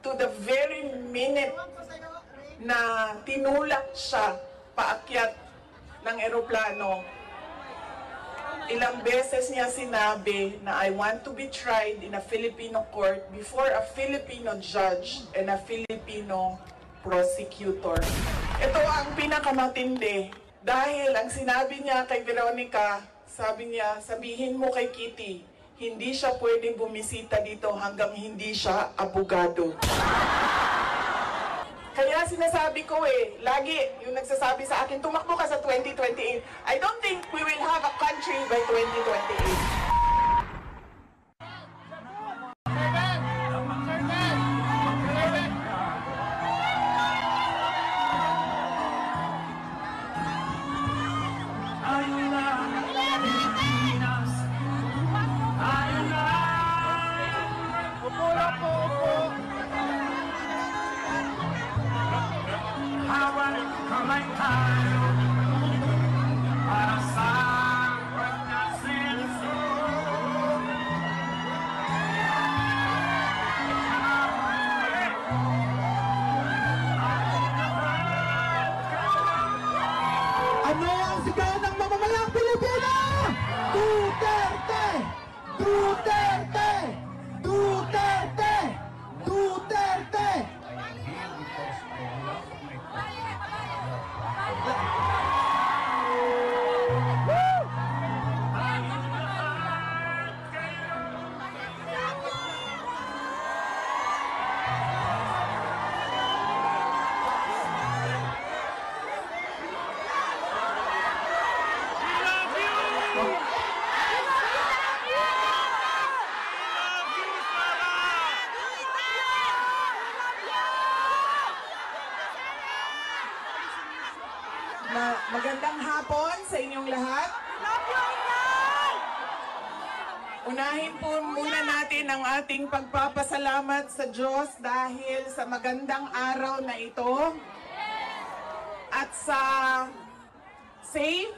to the very minute na tinulak siya paakyat ng eroplano, ilang beses niya sinabi na I want to be tried in a Filipino court before a Filipino judge and a Filipino prosecutor. Ito ang pinakamatindi dahil ang sinabi niya kay Veronica, sabi niya, sabihin mo kay Kitty, hindi siya pwedeng bumisita dito hanggang hindi siya abogado. Kaya sinasabi ko lagi yung nagsasabi sa akin, tumakbo ka sa 2028. I don't think we will have a country by 2028. Ano ang sigaw ng mamamayang Pilipino? Duterte! Duterte! Duterte! Duterte! Magandang hapon sa inyong lahat. Unahin po muna natin ang ating pagpapasalamat sa Diyos dahil sa magandang araw na ito at sa safe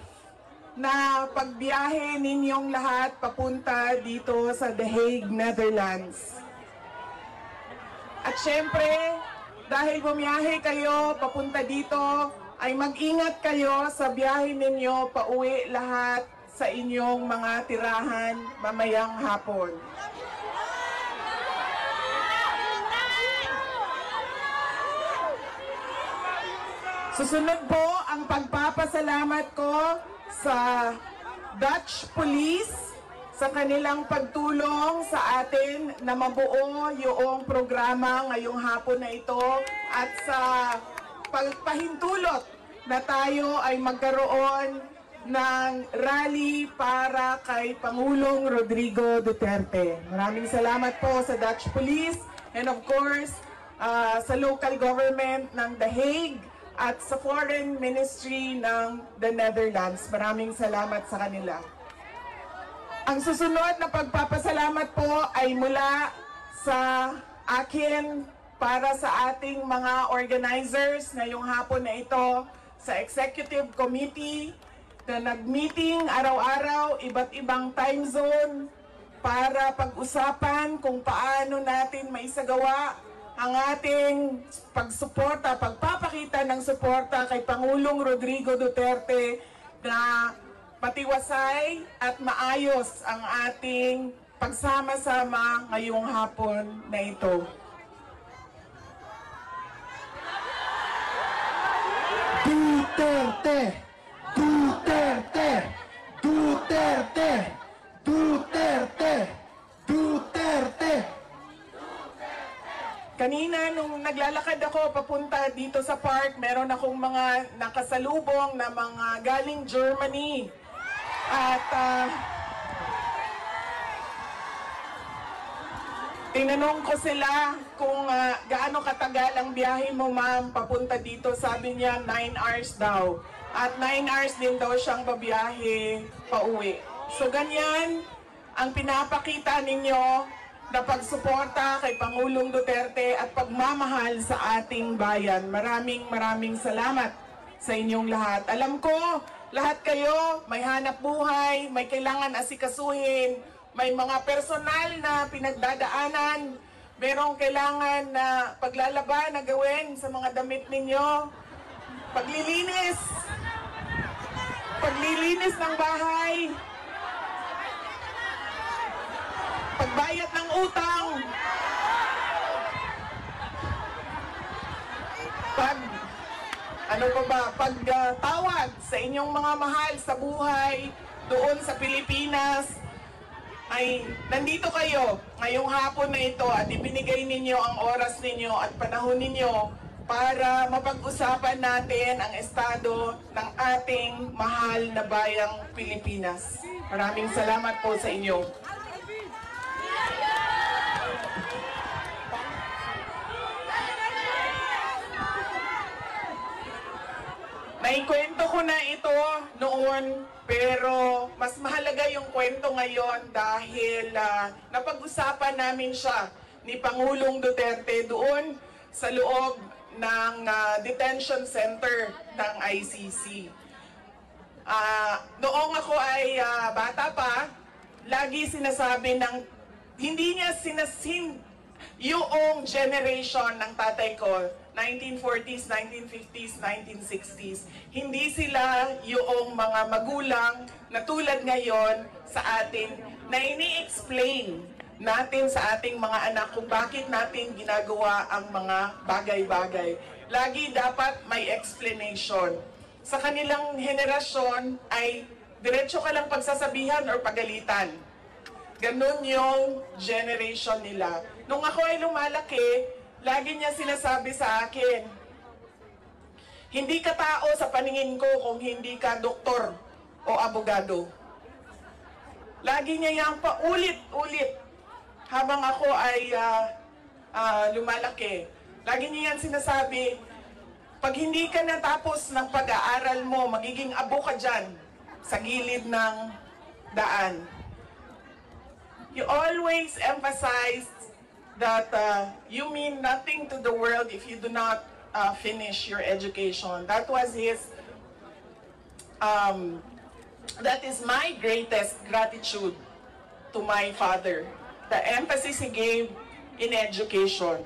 na pagbiyahe ninyong lahat papunta dito sa The Hague, Netherlands. At syempre, dahil bumiyahe kayo papunta dito, ay mag-ingat kayo sa biyahe ninyo pauwi lahat sa inyong mga tirahan mamayang hapon. Susunod po ang pagpapasalamat ko sa Dutch Police sa kanilang pagtulong sa atin na mabuo yung programa ngayong hapon na ito at sa pagpahintulot na tayo ay magkaroon ng rally para kay Pangulong Rodrigo Duterte. Maraming salamat po sa Dutch Police and of course sa local government ng The Hague at sa Foreign Ministry ng the Netherlands. Maraming salamat sa kanila. Ang susunod na pagpapasalamat po ay mula sa akin para sa ating mga organizers ngayong hapon na ito sa Executive Committee na nag-meeting araw-araw, iba't ibang time zone para pag-usapan kung paano natin maisagawa ang ating pagsuporta, pagpapakita ng suporta kay Pangulong Rodrigo Duterte na patiwasay at maayos ang ating pagsama-sama ngayong hapon na ito. Duterte! Duterte! Duterte! Duterte! Duterte! Kanina nung naglalakad ako papunta dito sa park, meron akong mga nakasalubong na mga galing Germany. At tinanong ko sila kung gaano katagal ang biyahe mo, ma'am, papunta dito. Sabi niya 9 hours daw. At 9 hours din daw siyang babiyahe pauwi. So ganyan ang pinapakita ninyo na pagsuporta kay Pangulong Duterte at pagmamahal sa ating bayan. Maraming salamat sa inyong lahat. Alam ko, lahat kayo may hanap buhay, may kailangan asikasuhin, may mga personal na pinagdadaanan, merong kailangan na paglalaban na gawin sa mga damit ninyo. Paglilinis. Paglilinis ng bahay. Pagbayad ng utang. Pagtawad sa inyong mga mahal sa buhay doon sa Pilipinas. Ay nandito kayo ngayong hapon na ito at ibinigay ninyo ang oras ninyo at panahon ninyo para mapag-usapan natin ang estado ng ating mahal na bayang Pilipinas. Maraming salamat po sa inyo. Naikwento ko na ito noon, pero mas mahalaga yung kwento ngayon dahil napag-usapan namin siya ni Pangulong Duterte doon sa loob ng detention center ng ICC. Noong ako ay bata pa, lagi sinasabi ng hindi niya yung generation ng tatay ko, 1940s, 1950s, 1960s, hindi sila yung mga magulang na tulad ngayon sa atin na ini-explain natin sa ating mga anak kung bakit natin ginagawa ang mga bagay-bagay. Lagi dapat may explanation. Sa kanilang henerasyon ay diretso ka lang pagsasabihan or pagalitan. Ganun yung generation nila. Nung ako ay lumalaki, lagi niya sinasabi sa akin, hindi ka tao sa paningin ko kung hindi ka doktor o abogado. Lagi niya yan paulit-ulit habang ako ay lumalaki. Lagi niya yan sinasabi, pag hindi ka natapos ng pag-aaral mo, magiging abo ka dyan sa gilid ng daan. You always emphasize that you mean nothing to the world if you do not finish your education. That was his, that is my greatest gratitude to my father. The emphasis he gave in education.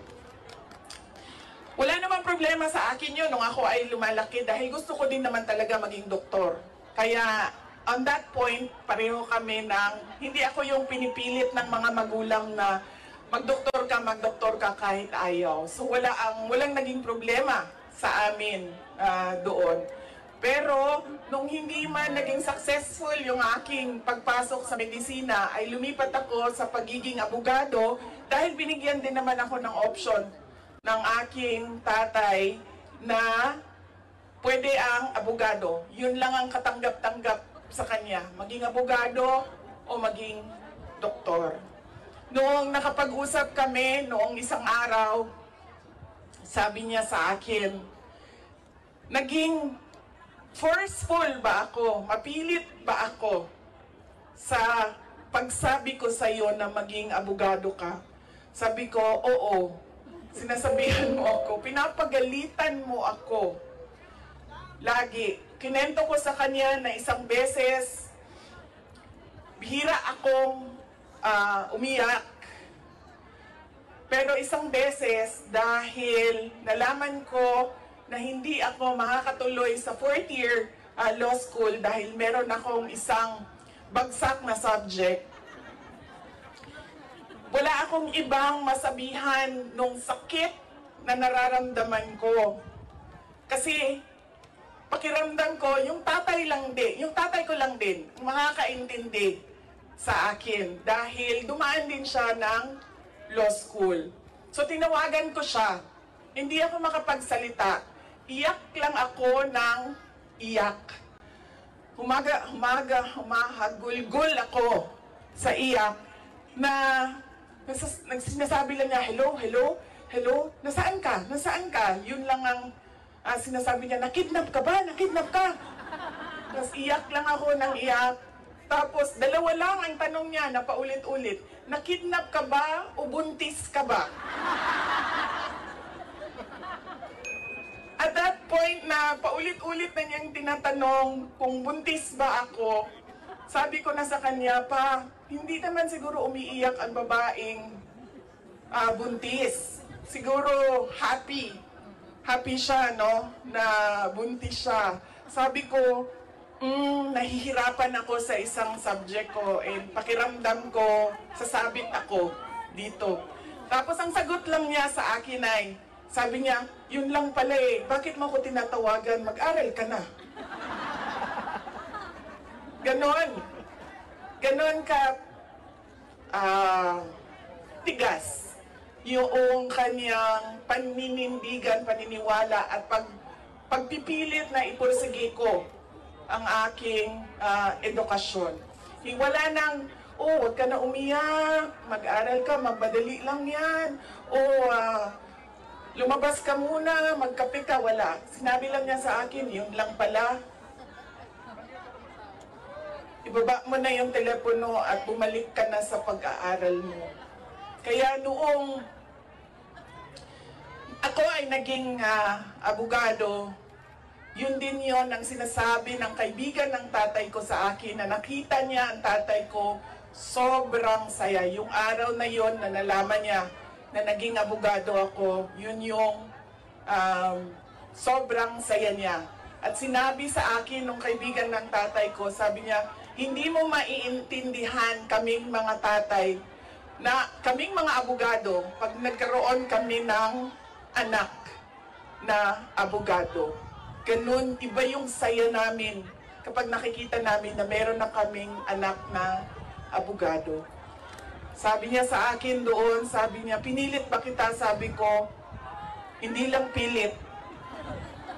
Wala namang problema sa akin yun nung ako ay lumalaki dahil gusto ko din naman talaga maging doktor. Kaya on that point, pareho kami ng, hindi ako yung pinipilit ng mga magulang na magdoktor ka kahit ayaw. So walang naging problema sa amin doon. Pero nung hindi man naging successful yung aking pagpasok sa medisina, ay lumipat ako sa pagiging abogado dahil binigyan din naman ako ng option ng aking tatay na pwede ang abogado. Yun lang ang katanggap-tanggap sa kanya, maging abogado o maging doktor. Noong nakapag-usap kami, noong isang araw, sabi niya sa akin, naging forceful ba ako, mapilit ba ako sa pagsabi ko sa iyo na maging abogado ka? Sabi ko, oo. Sinasabihan mo ako, pinapagalitan mo ako. Lagi. Kinento ko sa kanya na isang beses, bihira akong umiyak. Pero isang beses, dahil nalaman ko na hindi ako makakatuloy sa 4th year law school dahil meron akong isang bagsak na subject. Wala akong ibang masabihan nung sakit na nararamdaman ko. Kasi pakiramdam ko, yung tatay ko lang din, makakaintindi sa akin dahil dumaan din siya ng law school. So tinawagan ko siya. Hindi ako makapagsalita. Iyak lang ako ng iyak. Humahagulgul ako sa iyak na sinasabi lang niya, hello, hello, hello, nasaan ka? Nasaan ka? Yun lang ang sinasabi niya, nakidnap ka ba? Nakidnap ka? Tapos iyak lang ako ng iyak. Tapos dalawa lang ang tanong niya na paulit-ulit, nakidnap ka ba o buntis ka ba? At that point na paulit-ulit na niyang tinatanong kung buntis ba ako, sabi ko na sa kanya, pa, hindi naman siguro umiiyak ang babaeng buntis. Siguro happy siya, no, na buntis siya. Sabi ko, nahihirapan ako sa isang subject ko and pakiramdam ko, sasabit ako dito. Tapos ang sagot lang niya sa akin ay, sabi niya, yun lang pala eh, bakit mo ko tinatawagan, mag-aral ka na. Ganon ka tigas yung kanyang paninindigan, paniniwala at pagpipilit na ipursige ko ang aking edukasyon. Wala nang, huwag ka na umiyak, mag-aral ka, magbadali lang yan, lumabas ka muna, magkape ka, wala. Sinabi lang niya sa akin, yun lang pala. Ibaba mo na yung telepono at bumalik ka na sa pag-aaral mo. Kaya noong ako ay naging abogado, yun din yon ang sinasabi ng kaibigan ng tatay ko sa akin na nakita niya ang tatay ko, sobrang saya. Yung araw na yon na nalaman niya na naging abogado ako, yun yung sobrang saya niya. At sinabi sa akin ng kaibigan ng tatay ko, sabi niya, hindi mo maiintindihan kaming mga tatay na kaming mga abogado pag nagkaroon kami ng anak na abogado. Ganun, iba yung saya namin kapag nakikita namin na meron na kaming anak na abogado. Sabi niya sa akin doon, sabi niya, pinilit ba kita? Sabi ko, hindi lang pilit.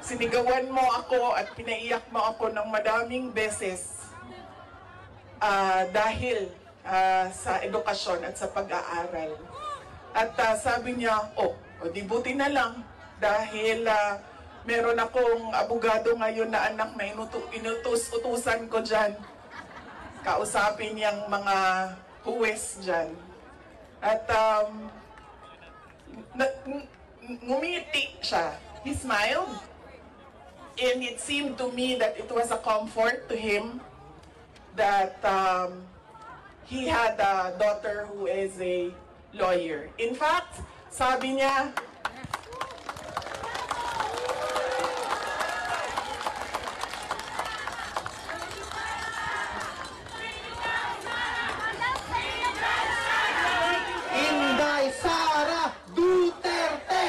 Sinigawan mo ako at pinaiyak mo ako ng madaming beses dahil sa edukasyon at sa pag-aaral. At sabi niya, di buti na lang dahil meron akong abogado ngayon na anak na inutos-utusan ko dyan. Kausapin niyang mga huwes dyan. At ngumiti siya. He smiled. And it seemed to me that it was a comfort to him that he had a daughter who is a lawyer. In fact, sabi niya, Inday Sara Duterte!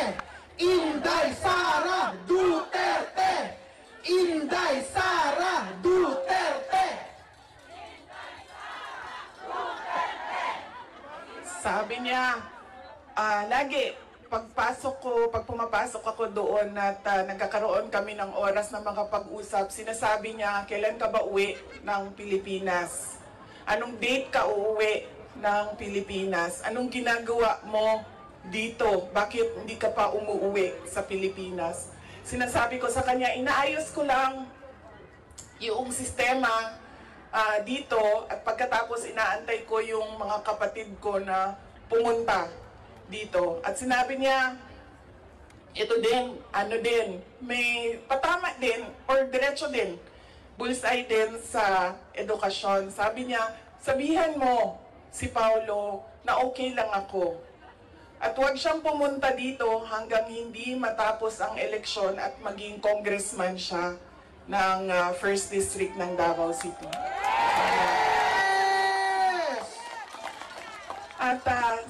Inday Sara Duterte! Inday Sara Duterte! sabi niya, lagi, pag pumapasok ako doon at nagkakaroon kami ng oras na makapag-usap, sinasabi niya, kailan ka ba uwi ng Pilipinas? Anong date ka uuwi ng Pilipinas? Anong ginagawa mo dito? Bakit hindi ka pa umuwi sa Pilipinas? Sinasabi ko sa kanya, inaayos ko lang yung sistema dito at pagkatapos inaantay ko yung mga kapatid ko na pumunta dito. At sinabi niya, ito din, may patama din or diretso din, bullseye din sa edukasyon. Sabi niya, sabihan mo si Paulo na okay lang ako. At huwag siyang pumunta dito hanggang hindi matapos ang eleksyon at maging congressman siya ng 1st District ng Davao City. At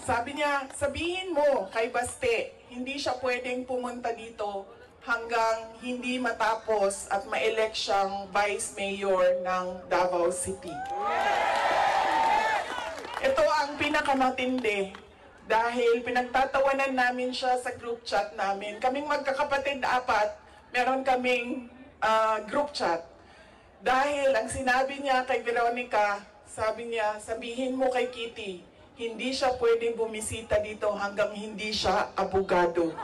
sabi niya, sabihin mo kay Baste, hindi siya pwedeng pumunta dito hanggang hindi matapos at ma-elect siyang Vice Mayor ng Davao City. Ito ang pinakamatindi dahil pinagtatawanan namin siya sa group chat namin. Kaming magkakapatid 4, meron kaming group chat. Dahil ang sinabi niya kay Veronica, sabi niya, sabihin mo kay Kitty, hindi siya pwedeng bumisita dito hanggang hindi siya abogado.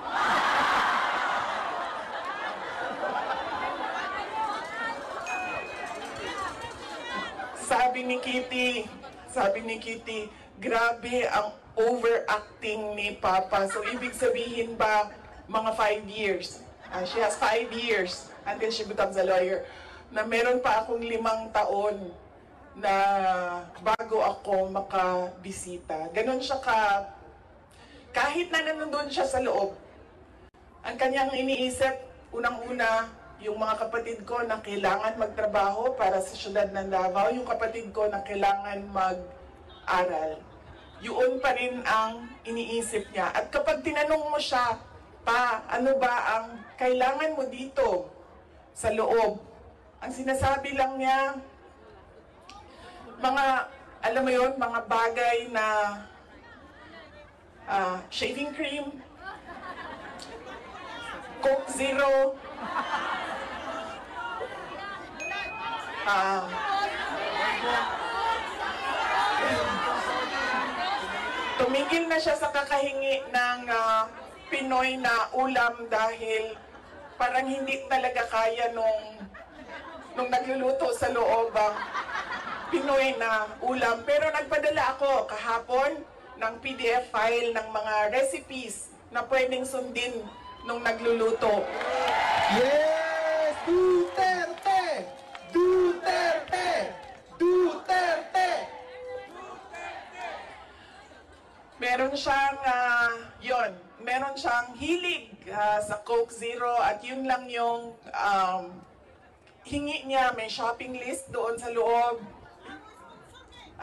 Sabi ni Kitty, grabe ang overacting ni Papa. So, ibig sabihin ba, mga 5 years. She has 5 years until she becomes a lawyer. Na meron pa akong 5 taon na bago ako makabisita. Ganon siya kahit na nandun siya sa loob, ang kanyang iniisip, unang-una, yung mga kapatid ko na kailangan magtrabaho para sa syudad ng Davao, yung kapatid ko na kailangan mag-aral. Yun pa rin ang iniisip niya. At kapag tinanong mo siya, pa, ano ba ang kailangan mo dito sa loob? Ang sinasabi lang niya, mga, alam mo yun, mga bagay na shaving cream, Coke Zero, tumigil na siya sa kakahingi ng Pinoy na ulam dahil parang hindi talaga kaya nung nagluluto sa loob ang Pinoy na ulam. Pero nagpadala ako kahapon ng PDF file ng mga recipes na pwedeng sundin nung nagluluto. Yes! Duterte! Duterte! Duterte! Meron siyang, meron siyang hilig sa Coke Zero at yun lang yung hingi niya. May shopping list doon sa loob.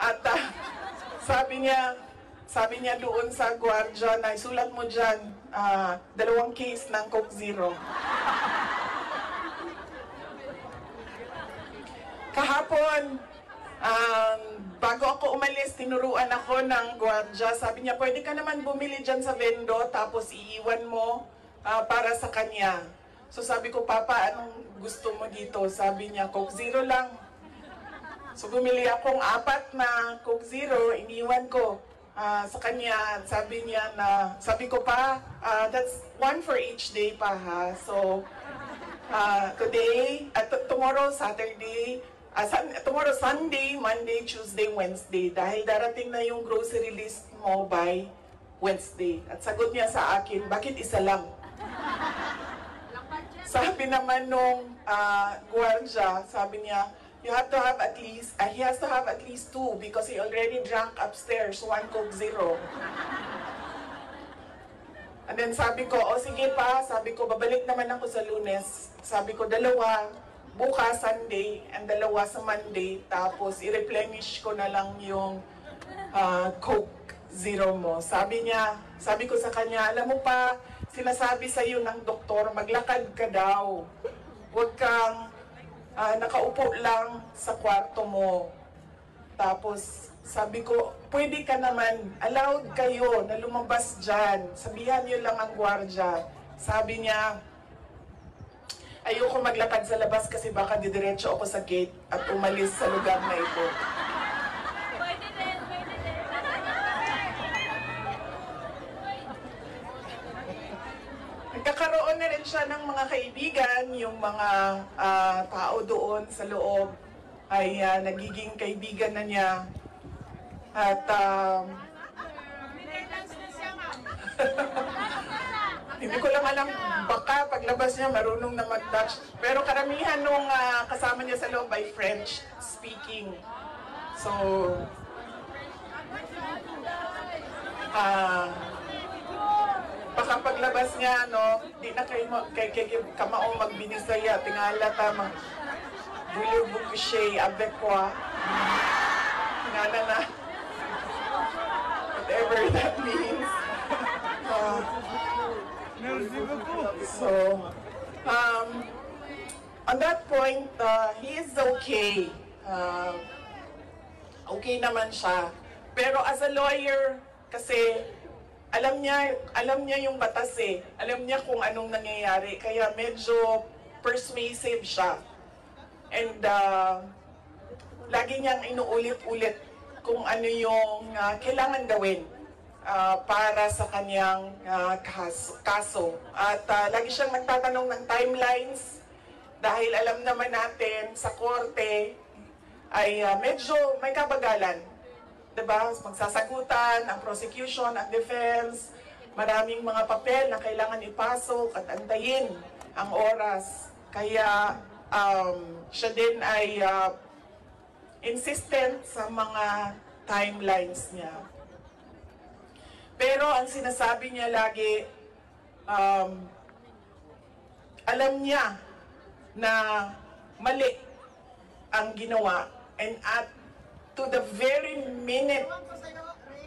At sabi niya doon sa gwardiya na isulat mo dyan, 2 case ng Coke Zero. Kahapon, bago ako umalis, tinuruan ako ng gwardiya. Sabi niya, pwede ka naman bumili dyan sa vendo, tapos iiwan mo para sa kanya. So sabi ko, Papa, anong gusto mo dito? Sabi niya, Coke Zero lang. So bumili akong 4 na Coke Zero, iniwan ko sa kanya. Sabi ko pa, that's 1 for each day pa ha. So today, tomorrow, Saturday, tomorrow Sunday, Monday, Tuesday, Wednesday. Dahil darating na yung grocery list mo by Wednesday. At sagot niya sa akin, bakit isa lang? Sabi naman nung gwardiya, sabi niya, he has to have at least 2 because he already drank upstairs 1 Coke Zero. And then sabi ko, sige pa, sabi ko, babalik naman ako sa Lunes. Sabi ko, 2 bukas Sunday and 2 sa Monday, tapos i-replenish ko na lang yung Coke Zero mo. Sabi ko sa kanya, alam mo pa, sinasabi sa iyo ng doktor, maglakad ka daw. Huwag kang nakaupo lang sa kwarto mo. Tapos sabi ko, pwede ka naman, allowed kayo na lumabas dyan. Sabihan niyo lang ang gwardiya. Sabi niya, ayoko maglakad sa labas kasi baka didiretso ako sa gate at umalis sa lugar na ito. Pwede din. Nagkakaroon na rin siya ng mga kaibigan, yung mga tao doon sa loob ay nagiging kaibigan na niya. At hindi ko lang alam, baka paglabas niya marunong na mag-Dutch. Pero karamihan nung kasama niya sa loob ay French speaking. So, baka paglabas niya, no, di na kayo kamaong magbinisaya, tingala tamang voulez vous coucher avec quoi? Tingala na. Whatever that means. So, on that point, he is okay. Okay naman siya. Pero as a lawyer, kasi alam niya yung batas eh. Alam niya kung anong nangyayari. Kaya medyo persuasive siya. And lagi niyang inuulit-ulit kung ano yung kailangan gawin para sa kanyang kaso. At lagi siyang nagtatanong ng timelines dahil alam naman natin sa korte ay medyo may kabagalan. Diba? Magsasagutan ang prosecution at defense, maraming mga papel na kailangan ipasok at antayin ang oras. Kaya siya din ay insistent sa mga timelines niya. Pero ang sinasabi niya lagi, alam niya na mali ang ginawa. And at to the very minute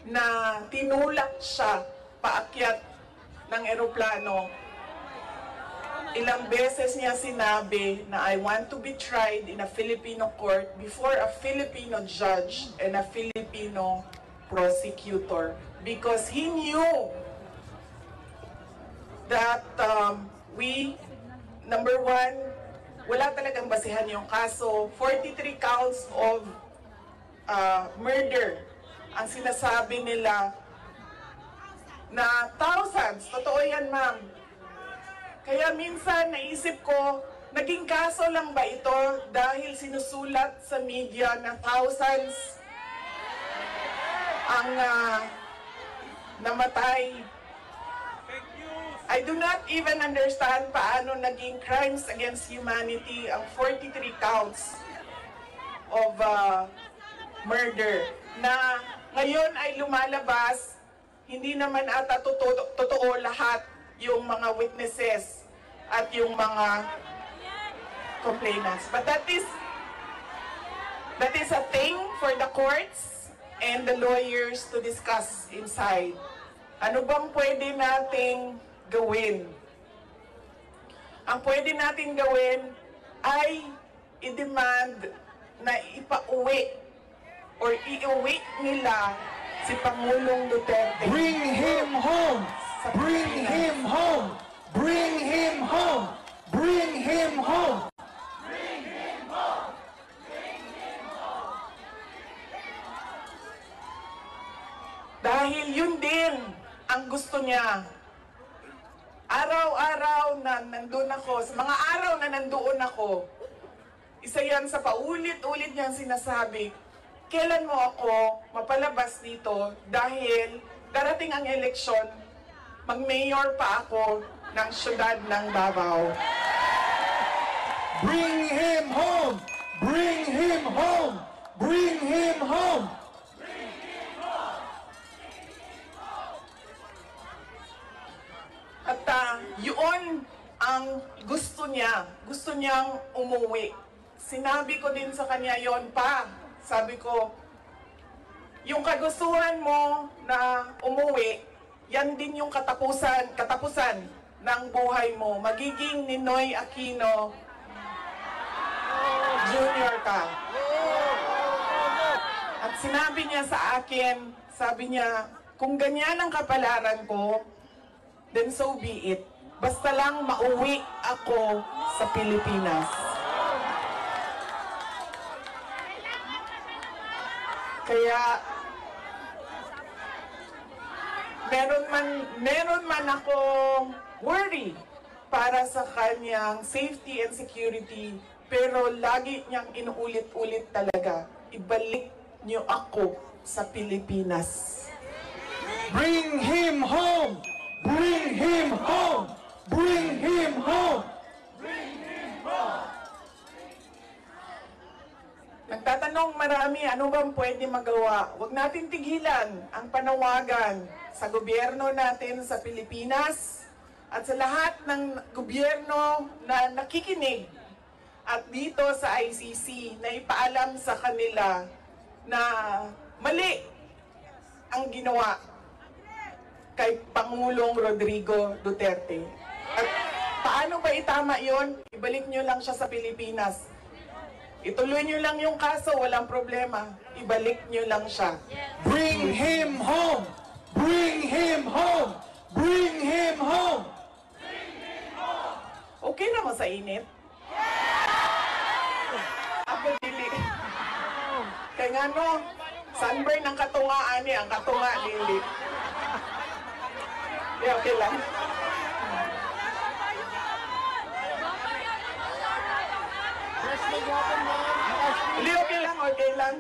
na tinulak siya paakyat ng eroplano, ilang beses niya sinabi na I want to be tried in a Filipino court before a Filipino judge and a Filipino prosecutor, because he knew that number one, wala talagang basihan yung kaso. 43 counts of murder ang sinasabi nila na thousands. Totoo yan, ma'am. Kaya minsan naisip ko, naging kaso lang ba ito dahil sinusulat sa media na thousands ang namatay? I do not even understand paano naging crimes against humanity ang 43 counts of murder na ngayon ay lumalabas. Hindi naman ata totoo lahat yung mga witnesses at yung mga complainants. But that is a thing for the courts and the lawyers to discuss inside. Ano bang pwede nating gawin? Ang pwede natin gawin ay i-demand na ipauwi or iuwi nila si Pangulong Duterte. Bring him home! Bring him home! Bring him home! Bring him home! Bring him home! Bring him home! Dahil yun din ang gusto niya. Araw-araw na nandun ako, sa mga araw na nandoon ako, isa yan sa paulit-ulit niyang sinasabi, kailan mo ako mapalabas dito dahil darating ang eleksyon, mag-mayor pa ako ng syudad ng Davao. Bring him home! Bring him home! Bring him home! At yun ang gusto niya. Gusto niyang umuwi. Sinabi ko din sa kanya yon pa. Sabi ko, yung kagustuhan mo na umuwi, yan din yung katapusan ng buhay mo. Magiging Ninoy Aquino Jr. ka. At sinabi niya sa akin, sabi niya, kung ganyan ang kapalaran ko, then so be it. Basta lang mauwi ako sa Pilipinas. Kaya meron man akong worry para sa kanyang safety and security, pero lagi niyang inuulit-ulit talaga, ibalik niyo ako sa Pilipinas. Bring him home! Bring him home! Bring him home! Nagtatanong marami, ano bang pwede magawa? Huwag natin tigilan ang panawagan sa gobyerno natin sa Pilipinas at sa lahat ng gobyerno na nakikinig at dito sa ICC na ipaalam sa kanila na mali ang ginawa kay Pangulong Rodrigo Duterte. At paano ba itama yon? Ibalik nyo lang siya sa Pilipinas. Ituloy nyo lang yung kaso, walang problema. Ibalik nyo lang siya. Bring him home! Bring him home! Bring him home! Okay naman sa init? Ako dili. Kaya nga no, sunburn ang katungaan niya, ang katunga dili. Yeah, okay lang. Hindi, okay lang, okay lang.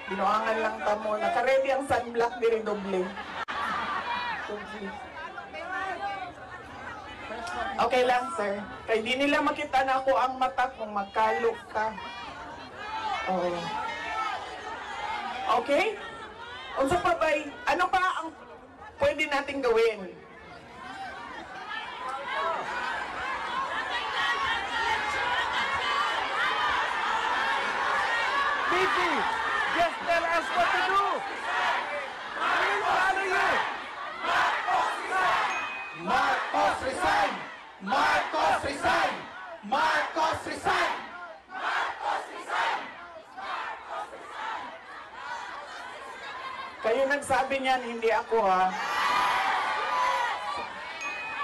Binuangan lang tamo. Naka-ready ang sunblock diri doble. Okay lang, sir. Kaya di nila makita na ako ang mata kung magkalok ka. Oh. Okay? Unsa pa ba'y, ano pa ang pwede natin gawin. Vicky, just tell us what to do. We'll follow you. Marcos resign! Marcos resign! Marcos resign! Kayo nagsabi niyan, hindi ako ha.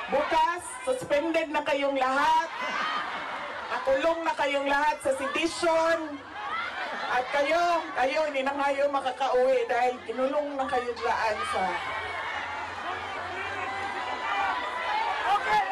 Bukas, suspended na kayong lahat. Nakulong na kayong lahat sa sedition. At kayo, hindi na kayo makakauwi dahil kinulong na kayo dyan sa... Okay!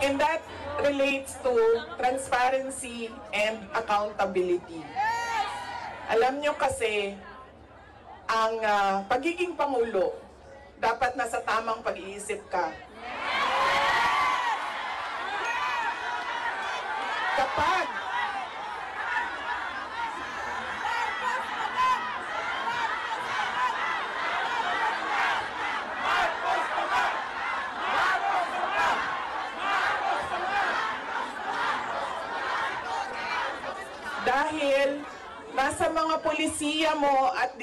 And that relates to transparency and accountability. Alam nyo kasi, ang pagiging Pangulo, dapat nasa tamang pag-iisip ka. Kapag dahil nasa mga polisiya mo at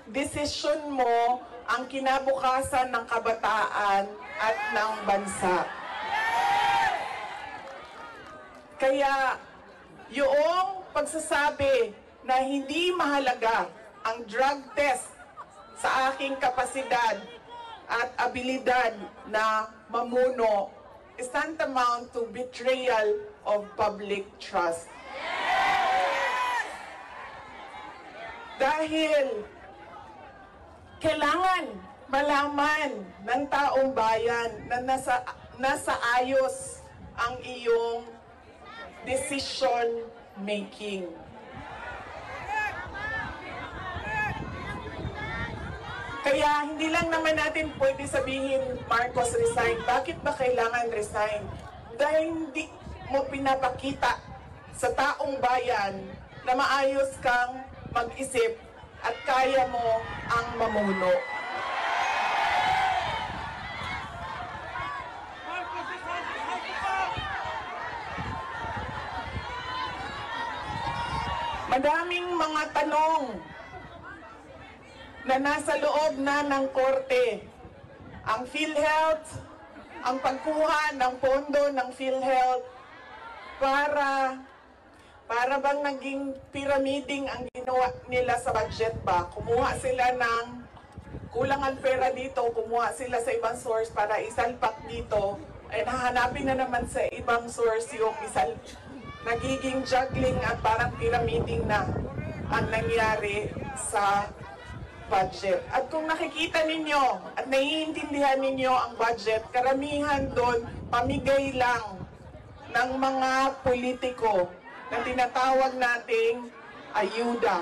desisyon mo ang kinabukasan ng kabataan at ng bansa. Kaya yung pagsasabi na hindi mahalaga ang drug test sa aking kapasidad at abilidad na mamuno is tantamount to betrayal of public trust. Dahil kailangan malaman ng taong bayan na nasa ayos ang iyong decision making. Kaya hindi lang naman natin pwede sabihin, Marcos resign. Bakit ba kailangan resign? Dahil hindi mo pinapakita sa taong bayan na maayos kang mag-isip at kaya mo ang mamuno. Madaming mga tanong na nasa loob na ng korte. Ang PhilHealth, ang pagkuha ng pondo ng PhilHealth para bang naging pyramiding ang ginawa nila sa budget ba? Kumuha sila ng kulangan pera dito, kumuha sila sa ibang source para isalpak dito, ay hahanapin na naman sa ibang source yung nagiging juggling at parang pyramiding na ang nangyari sa budget. At kung nakikita ninyo at naiintindihan ninyo ang budget, karamihan doon pamigay lang ng mga politiko na tinatawag nating ayuda.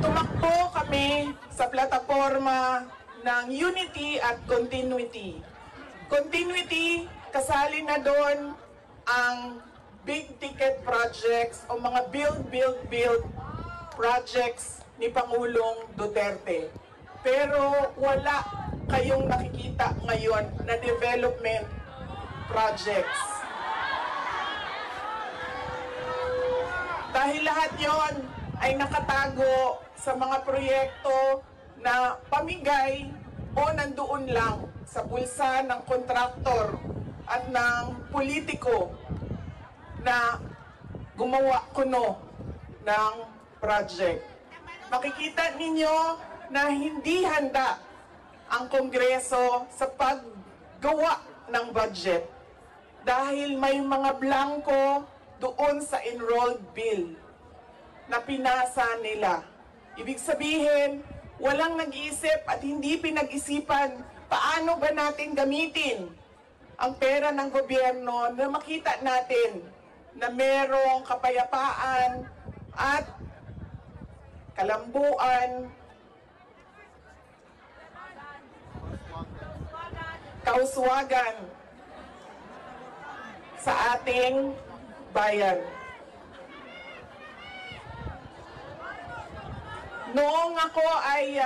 Tumakbo kami sa plataforma ng unity at continuity. Continuity, kasali na doon ang big ticket projects o mga build projects ni Pangulong Duterte. Pero wala kayong nakikita ngayon na development projects. Dahil lahat yon ay nakatago sa mga proyekto na pamigay o nandoon lang sa bulsa ng kontraktor at ng politiko na gumawa kuno ng project. Makikita ninyo na hindi handa ang Kongreso sa paggawa ng budget dahil may mga blanco doon sa enrolled bill na pinasa nila. Ibig sabihin, walang nag-iisip at hindi pinag-isipan paano ba natin gamitin ang pera ng gobyerno na makita natin na merong kapayapaan at kalambuan, kauswagan sa ating bayan. Noong ako ay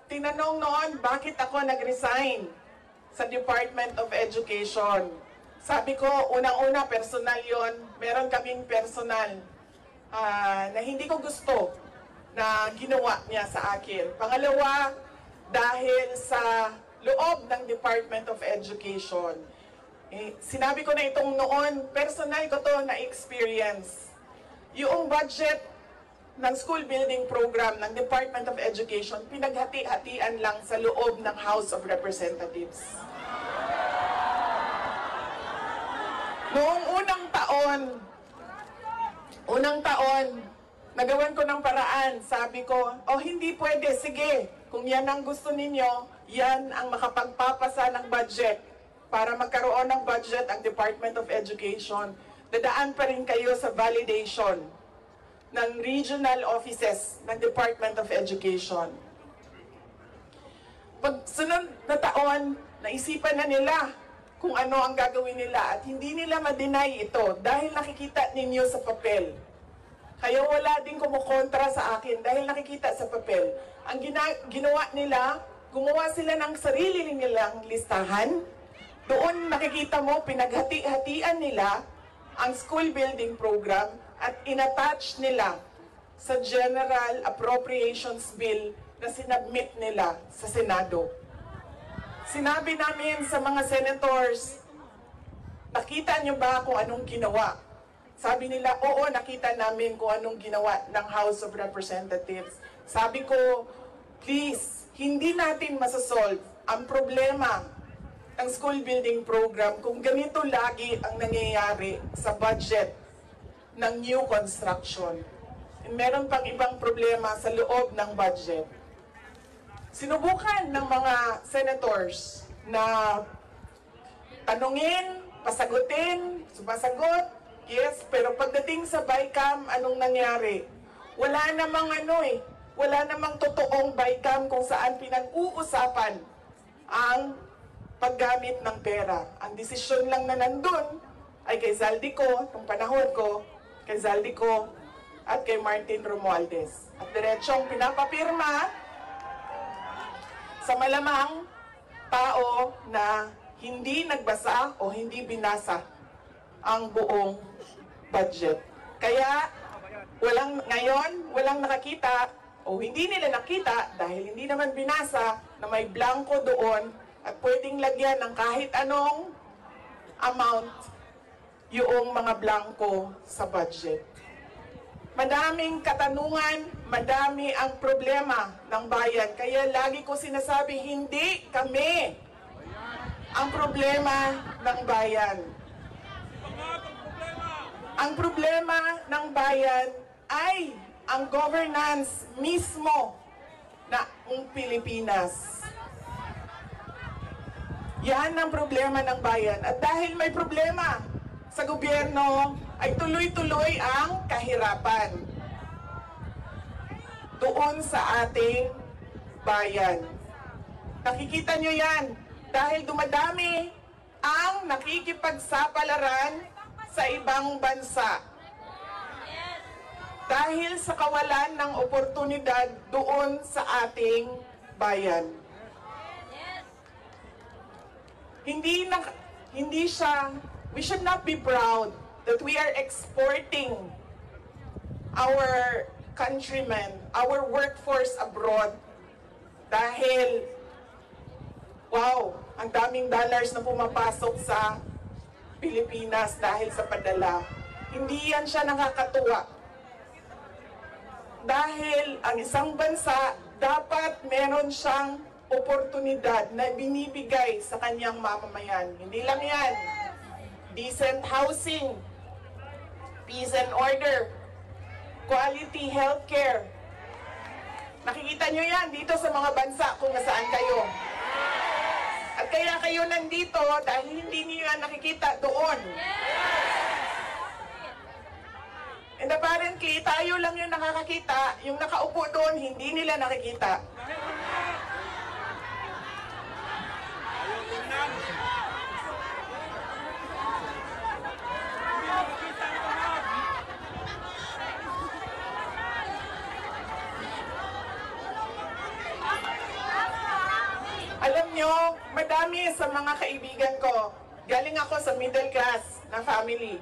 tinanong noon bakit ako nag-resign sa Department of Education. Sabi ko, unang-una, personal yon. Meron kaming personal na hindi ko gusto na ginawa niya sa akin. Pangalawa, dahil sa loob ng Department of Education. Sinabi ko na itong noon, personal ko to na experience. Yung budget ng school building program ng Department of Education, pinaghati-hatian lang sa loob ng House of Representatives. Noong unang taon, nagawan ko ng paraan. Sabi ko, hindi pwede, sige, kung yan ang gusto ninyo, yan ang makapagpapasa ng budget para magkaroon ng budget ang Department of Education. Dadaan pa rin kayo sa validation ng regional offices ng Department of Education. Pagsunod na taon, naisipan na nila kung ano ang gagawin nila at hindi nila ma-deny ito dahil nakikita ninyo sa papel. Kaya wala din kumukontra sa akin dahil nakikita sa papel. Ang ginawa nila, gumawa sila ng sarili nilang listahan. Doon nakikita mo, pinaghati-hatian nila ang school building program at inattach nila sa General Appropriations Bill na sinabmit nila sa Senado. Sinabi namin sa mga senators, nakita nyo ba kung anong ginawa? Sabi nila, oo, nakita namin kung anong ginawa ng House of Representatives. Sabi ko, please, hindi natin masasolve ang problema ng school building program kung ganito lagi ang nangyayari sa budget ng new construction. Meron pang ibang problema sa loob ng budget. Sinubukan ng mga senators na tanungin, pasagutin, sumasagot, yes, pero pagdating sa BICAM, anong nangyari? Wala namang totoong BICAM kung saan pinag-uusapan ang paggamit ng pera. Ang desisyon lang na nandun ay kay Zaldico, nung panahon ko, kay Zaldico at kay Martin Romualdez. At diretsong pinapapirma sa malamang tao na hindi nagbasa o hindi binasa ang buong budget. Kaya walang nakakita o hindi nila nakita dahil hindi naman binasa na may blanco doon at pwedeng lagyan ng kahit anong amount yung mga blanco sa budget. Madaming katanungan, madami ang problema ng bayan. Kaya lagi ko sinasabi, hindi kami ang problema ng bayan. Ang problema ng bayan ay ang governance mismo ng Pilipinas. Yan ang problema ng bayan. At dahil may problema sa gobyerno, ay tuloy-tuloy ang kahirapan doon sa ating bayan. Nakikita nyo yan dahil dumadami ang nakikipagsapalaran sa ibang bansa. Dahil sa kawalan ng oportunidad doon sa ating bayan. We should not be proud that we are exporting our countrymen, our workforce abroad dahil, wow, ang daming dollars na pumapasok sa Pilipinas dahil sa padala. Hindi yan siya nakakatuwa. Dahil ang isang bansa, dapat meron siyang oportunidad na binibigay sa kanyang mamamayan. Hindi lang yan. Decent housing, peace and order, quality healthcare. Nakikita nyo yan dito sa mga bansa kung nasaan kayo. At kaya kayo nandito dahil hindi niyo yan nakikita doon. And apparently, tayo lang yung nakakakita, yung nakaupo doon, hindi nila nakikita. Alam nyo, madami sa mga kaibigan ko, galing ako sa middle class na family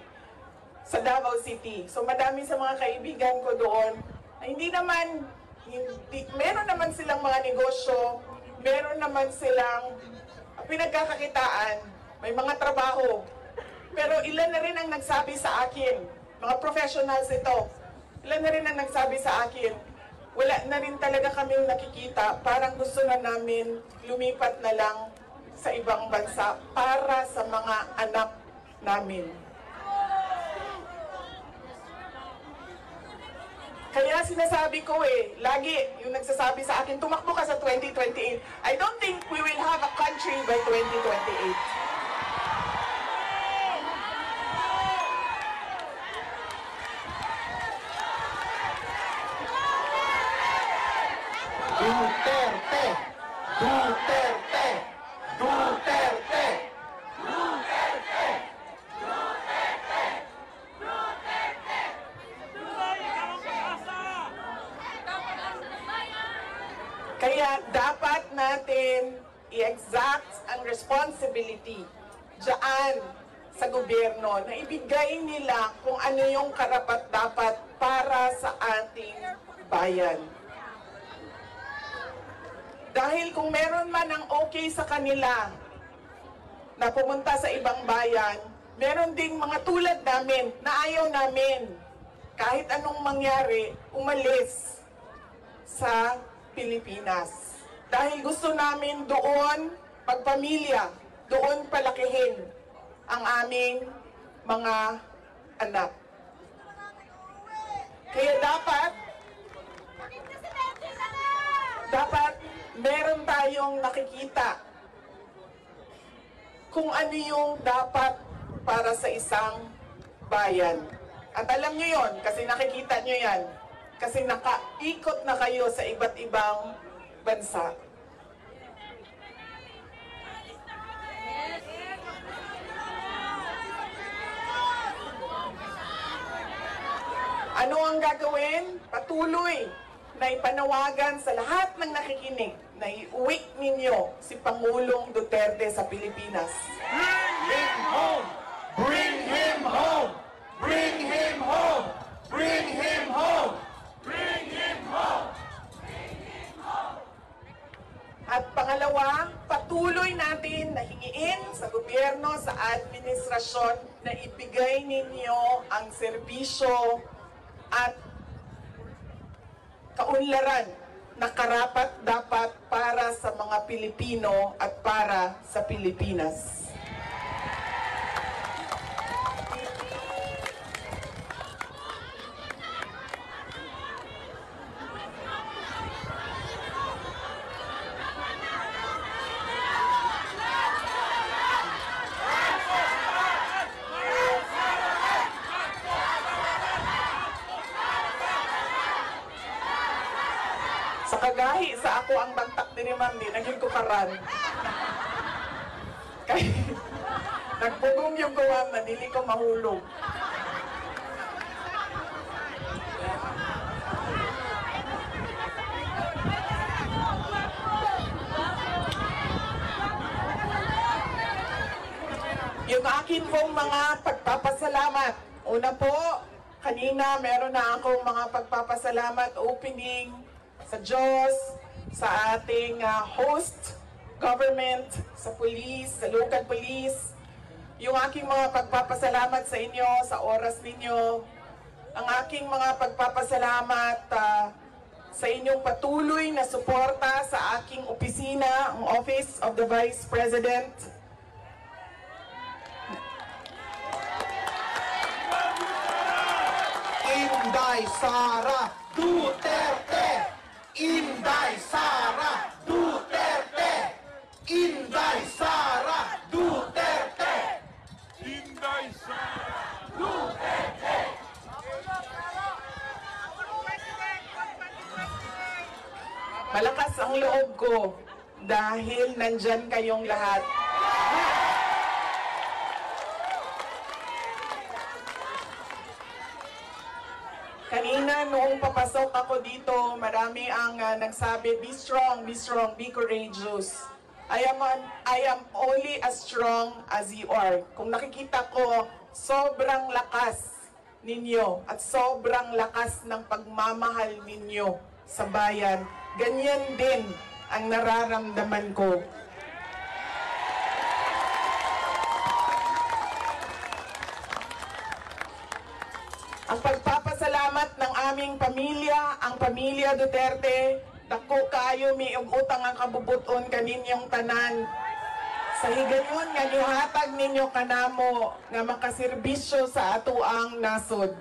sa Davao City. So madami sa mga kaibigan ko doon, na meron naman silang mga negosyo, meron naman silang pinagkakakitaan, may mga trabaho. Pero ilan na rin ang nagsabi sa akin, mga professionals ito, ilan na rin ang nagsabi sa akin, wala na rin talaga kaming nakikita, parang gusto na namin lumipat na lang sa ibang bansa para sa mga anak namin. Kaya sinasabi ko lagi yung nagsasabi sa akin, tumakbo ka sa 2028. I don't think we will have a country by 2028. Duterte! Duterte! Duterte! Kaya dapat natin i-exact ang responsibility diyan sa gobyerno na ibigay nila kung ano yung karapat-dapat para sa ating bayan. Dahil kung meron man ang okay sa kanila na pumunta sa ibang bayan, meron ding mga tulad namin na ayaw namin kahit anong mangyari umalis sa Pilipinas. Dahil gusto namin doon pagpamilya, doon palakihin ang aming mga anak. Kaya dapat meron tayong nakikita kung ano yung dapat para sa isang bayan. At alam nyo yon kasi nakikita nyo yan. Kasi nakaikot na kayo sa iba't ibang bansa. Ano ang gagawin? Patuloy na ipanawagan sa lahat ng nakikinig na iuwi ninyo si Pangulong Duterte sa Pilipinas. Bring him home! Bring him home! Bring him home! Bring him home! Bring him home! Bring him home! At pangalawa, patuloy natin na hingiin sa gobyerno, sa administrasyon na ibigay ninyo ang serbisyo at kaunlaran na karapat-dapat para sa mga Pilipino at para sa Pilipinas. Sa kagahi sa ako ang bagtak din ni Ma'am, di naging kukaran. Kaya nagpugong yung gawam na dili ko mahulog. Yung akin pong mga pagpapasalamat. Una po, kanina meron na akong mga pagpapasalamat opening sa Diyos, sa ating host government, sa police, sa local police. Yung aking mga pagpapasalamat sa inyo, sa oras ninyo. Ang aking mga pagpapasalamat sa inyong patuloy na suporta sa aking opisina, ang Office of the Vice President. Inday Sara Duterte! Inday Sara Duterte! Inday Sara ang loob ko dahil nandyan kayong lahat. Kanina, noong papasok ako dito, marami ang nagsabi, be strong, be courageous. I am only as strong as you are. Kung nakikita ko, sobrang lakas ninyo at sobrang lakas ng pagmamahal ninyo sa bayan, ganyan din ang nararamdaman ko. Ang pagpapasalamat ng aming pamilya, ang pamilya Duterte, dako kayo may utang ang kabubuton kaninyong tanan. Sa higayon nga gihatag ninyo kanamo nga makaserbisyo sa atuang nasod.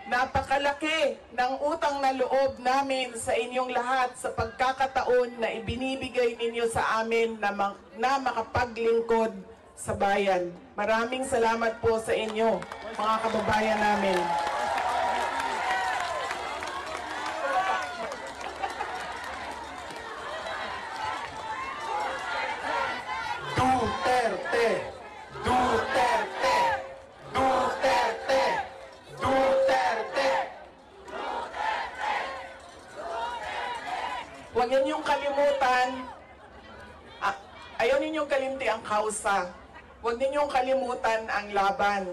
Napakalaki ng utang na loob namin sa inyong lahat sa pagkakataon na ibinibigay ninyo sa amin na makapaglingkod sa bayan. Maraming salamat po sa inyo, mga kababayan namin. Duterte! Duterte! Duterte! Duterte! Huwag ninyong kalimutan, ayaw ninyong kalimti ang kausa. Huwag ninyong kalimutan ang laban.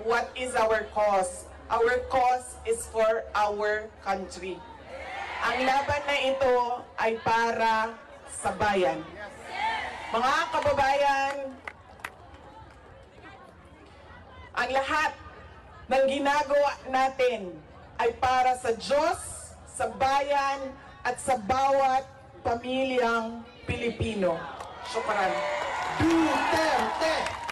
What is our cause? Our cause is for our country. Ang laban na ito ay para sa bayan. Mga kababayan, ang lahat ng ginagawa natin ay para sa Diyos, sa bayan, at sa bawat pamilyang Pilipino. Syukran. Duterte!